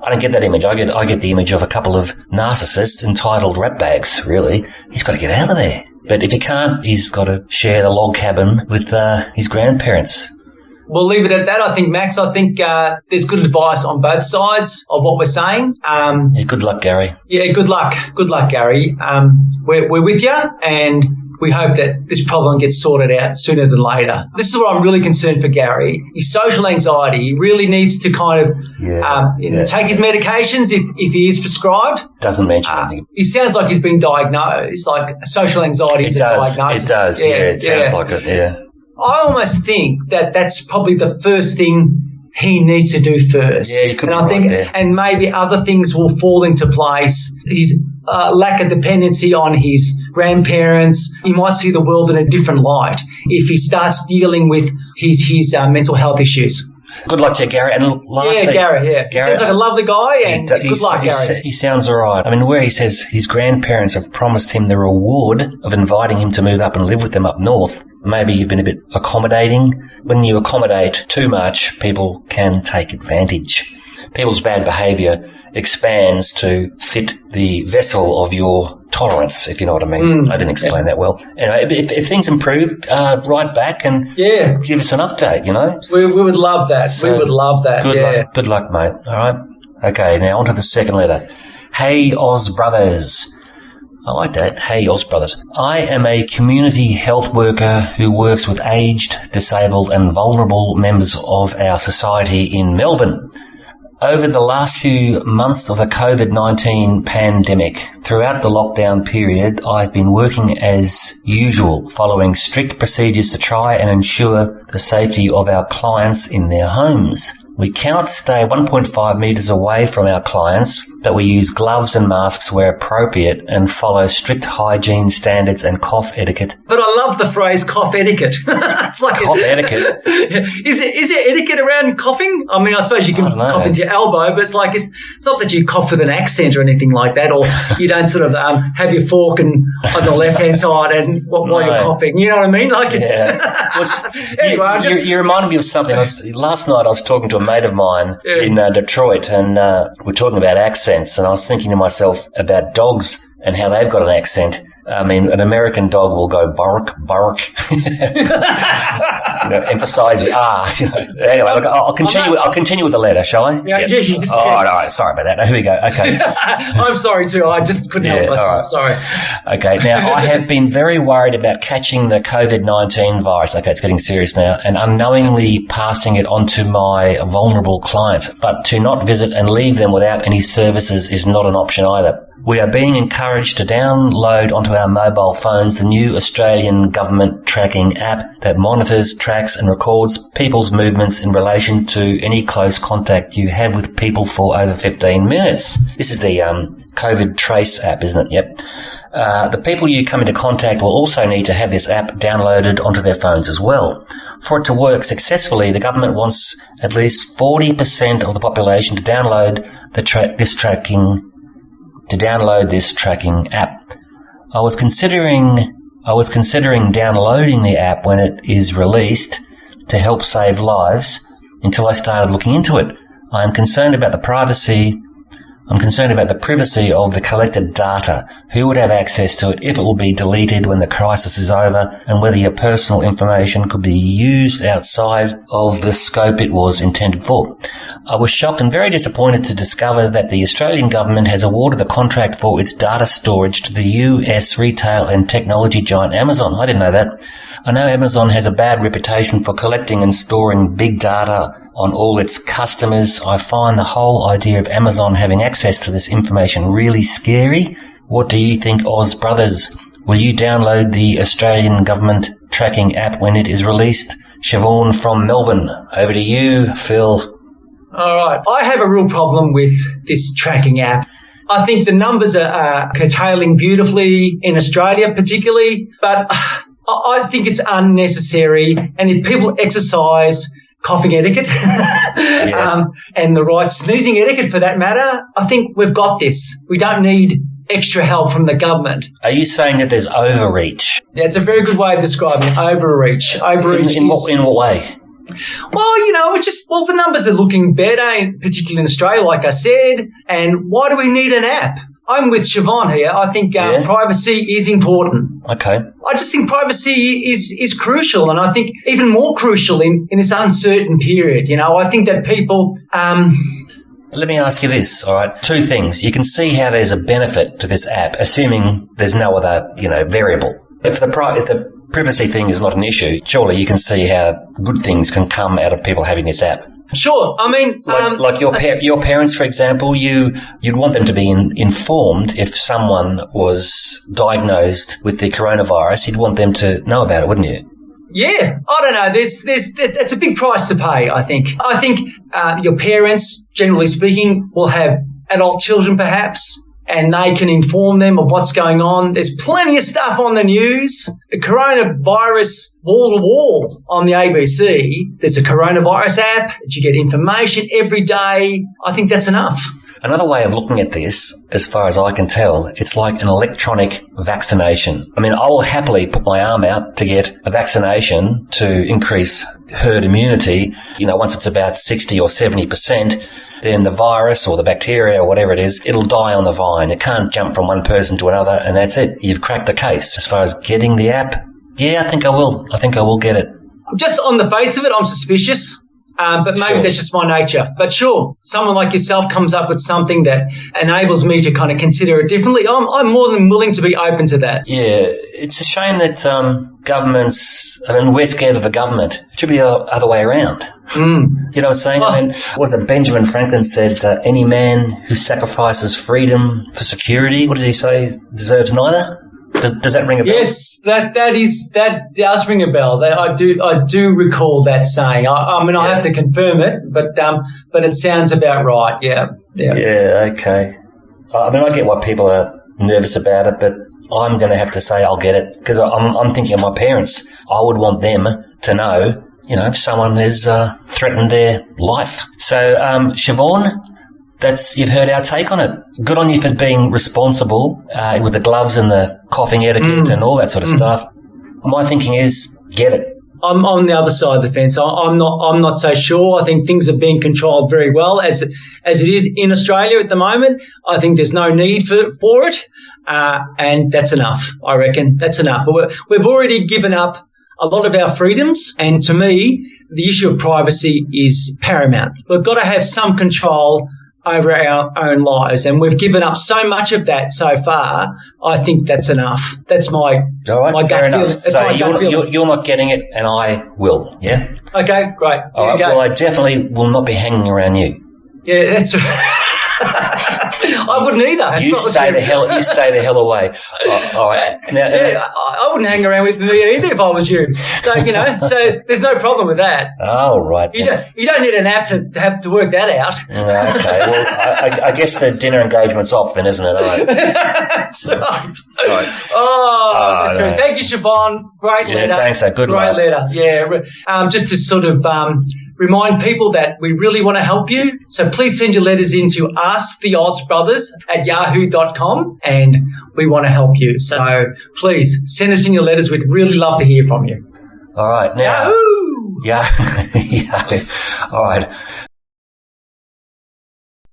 I don't get that image. I get the image of a couple of narcissists entitled rat bags, really. He's got to get out of there. But if he can't, he's got to share the log cabin with his grandparents. We'll leave it at that. I think, Max, there's good advice on both sides of what we're saying. Yeah, good luck, Gary. Yeah, good luck. Good luck, Gary. We're with you, and we hope that this problem gets sorted out sooner than later. This is what I'm really concerned for Gary. His social anxiety. He really needs to kind of take his medications if he is prescribed. Doesn't mention anything. He sounds like he's been diagnosed, like social anxiety is a diagnosis. It does, it sounds like it, yeah. I almost think that that's probably the first thing he needs to do first. Yeah, you could be right there. And maybe other things will fall into place. His lack of dependency on his grandparents. He might see the world in a different light if he starts dealing with his mental health issues. Good luck to you, Gary. And lastly, Gary, Gary sounds like a lovely guy, and good luck, Gary. He sounds all right. I mean, where he says his grandparents have promised him the reward of inviting him to move up and live with them up north. Maybe you've been a bit accommodating. When you accommodate too much, people can take advantage. People's bad behaviour expands to fit the vessel of your tolerance, if you know what I mean. I didn't explain that well. Anyway, if things improve, write back and give us an update, you know. We would love that. So we would love that, Good luck, mate. All right? Okay, now on to the second letter. Hey, Oz Brothers. I like that. Hey, Oz Brothers. I am a community health worker who works with aged, disabled and vulnerable members of our society in Melbourne. Over the last few months of the COVID-19 pandemic, throughout the lockdown period, I've been working as usual, following strict procedures to try and ensure the safety of our clients in their homes. We cannot stay 1.5 metres away from our clients, but we use gloves and masks where appropriate and follow strict hygiene standards and cough etiquette. But I love the phrase cough etiquette. It's like cough etiquette? Is there etiquette around coughing? I mean, I suppose you can cough into your elbow, but it's not that you cough with an accent or anything like that, or you don't sort of have your fork on the left-hand side and while you're coughing. You know what I mean? Like anyway, you reminded me of something. Last night I was talking to a mate of mine in Detroit, and we're talking about accents, and I was thinking to myself about dogs and how they've got an accent. I mean, an American dog will go bark, bark, emphasise the R. Anyway, look, I'll continue with the letter, shall I? Yes. Oh, all right. Sorry about that. Now, here we go. Okay. I'm sorry too. I just couldn't help myself. Right. Sorry. Okay. Now, I have been very worried about catching the COVID-19 virus. Okay, it's getting serious now, and unknowingly passing it on to my vulnerable clients. But to not visit and leave them without any services is not an option either. We are being encouraged to download onto our mobile phones the new Australian government tracking app that monitors, tracks and records people's movements in relation to any close contact you have with people for over 15 minutes. This is the COVID Trace app, isn't it? Yep. The people you come into contact will also need to have this app downloaded onto their phones as well. For it to work successfully, the government wants at least 40% of the population to download this tracking app. I was considering downloading the app when it is released to help save lives until I started looking into it. I'm concerned about the privacy of the collected data, who would have access to it, if it will be deleted when the crisis is over, and whether your personal information could be used outside of the scope it was intended for. I was shocked and very disappointed to discover that the Australian government has awarded the contract for its data storage to the US retail and technology giant Amazon. I didn't know that. I know Amazon has a bad reputation for collecting and storing big data on all its customers. I find the whole idea of Amazon having access to this information really scary. What do you think, Oz Brothers? Will you download the Australian government tracking app when it is released? Siobhan from Melbourne. Over to you, Phil. All right. I have a real problem with this tracking app. I think the numbers are curtailing beautifully in Australia particularly, but I think it's unnecessary. And if people exercise coughing etiquette and the right sneezing etiquette for that matter, I think we've got this. We don't need extra help from the government. Are you saying that there's overreach? Yeah, it's a very good way of describing it, overreach. In what way? Well, the numbers are looking better, particularly in Australia, like I said. And why do we need an app? I'm with Siobhan here. I think privacy is important. Okay. I just think privacy is crucial, and I think even more crucial in this uncertain period. I think that people Let me ask you this, all right? Two things. You can see how there's a benefit to this app, assuming there's no other, variable. If the privacy thing is not an issue, surely you can see how good things can come out of people having this app. Sure. I mean, like your parents, for example, you'd want them to be informed if someone was diagnosed with the coronavirus. You'd want them to know about it, wouldn't you? Yeah, I don't know. That's a big price to pay, I think. I think your parents, generally speaking, will have adult children perhaps, and they can inform them of what's going on. There's plenty of stuff on the news. The coronavirus wall to wall on the ABC. There's a coronavirus app that you get information every day. I think that's enough. Another way of looking at this, as far as I can tell, it's like an electronic vaccination. I mean, I will happily put my arm out to get a vaccination to increase herd immunity. Once it's about 60 or 70%, then the virus or the bacteria or whatever it is, it'll die on the vine. It can't jump from one person to another, and that's it. You've cracked the case. As far as getting the app, yeah, I think I will. I think I will get it. Just on the face of it, I'm suspicious. But maybe that's just my nature. But sure, someone like yourself comes up with something that enables me to kind of consider it differently. I'm more than willing to be open to that. Yeah, it's a shame that governments, we're scared of the government. It should be the other way around. You know what I'm saying? What was it Benjamin Franklin said, any man who sacrifices freedom for security, what does he say, deserves neither? Does that ring a bell? Yes, that does ring a bell. I do recall that saying. I have to confirm it, but it sounds about right. Yeah. Yeah. Okay. I get why people are nervous about it, but I'm going to have to say I'll get it because I'm thinking of my parents. I would want them to know, if someone has threatened their life. So, Siobhan, you've heard our take on it. Good on you for being responsible with the gloves and the coughing etiquette and all that sort of stuff. My thinking is get it. I'm on the other side of the fence. I'm not so sure. I think things are being controlled very well as it is in Australia at the moment. I think there's no need for it, and that's enough. I reckon that's enough. We've already given up a lot of our freedoms, and to me, the issue of privacy is paramount. We've got to have some control over our own lives, and we've given up so much of that so far. I think that's enough. That's my gut feeling. So you're not getting it, and I will. Yeah. Okay, great. All right. Well, I definitely will not be hanging around you. Yeah, that's right. I wouldn't either. You stay the hell away. All right. Now, I wouldn't hang around with me either if I was you. So so there's no problem with that. Oh, right. You don't need an app to have to work that out. Okay. Well, I guess the dinner engagement's off then, isn't it? All right. That's right. All right. Oh, that's right. Thank you, Siobhan. Great letter. Yeah, thanks. Good luck. Great letter. Yeah. Just to sort of remind people that we really want to help you. So please send your letters into asktheozbrothers@yahoo.com, and we want to help you. So please send us in your letters. We'd really love to hear from you. All right. Now, Yahoo! Yeah. All right.